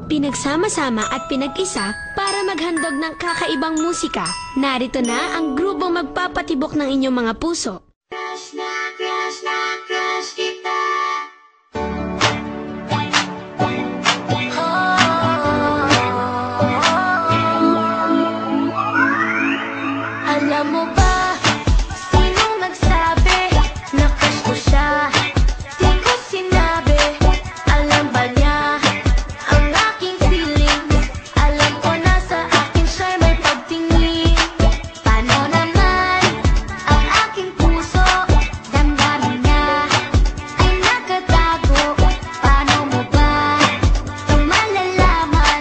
Pinagsama-sama at pinag-isa para maghandog ng kakaibang musika. Narito na ang grupong magpapatibok ng inyong mga puso. Crush na crush kita. Alam mo ba, sinong nagsabi na crush ko siya? Di ko sinabi, alam ba niya ang aking feeling? Alam ko na sa akin siya'y may pagtingin. Paano naman ang aking puso? Damdamin niya ay nakatago. Paano mo ba ito malalaman?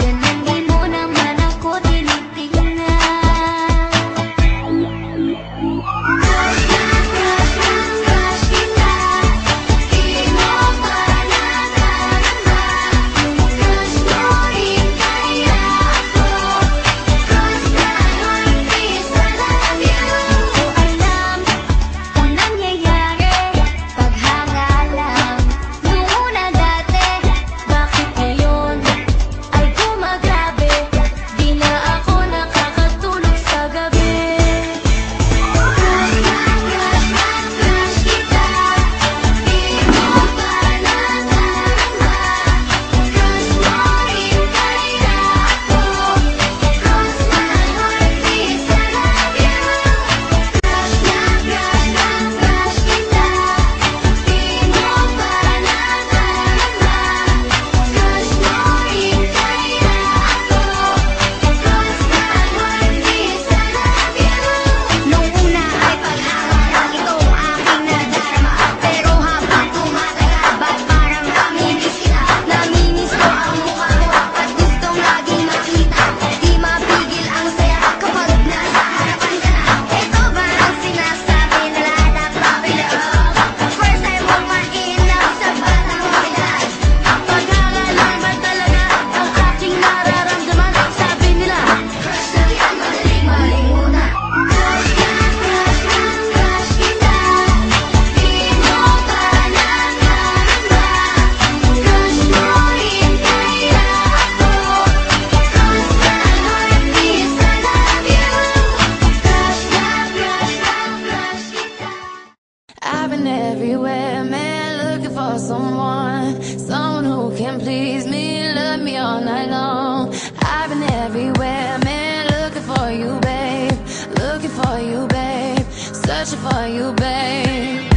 Ganun di mo naman ako tinitingnan. I've been everywhere, man, looking for someone who can please me, love me all night long. I've been everywhere, man, looking for you, babe, searching for you, babe.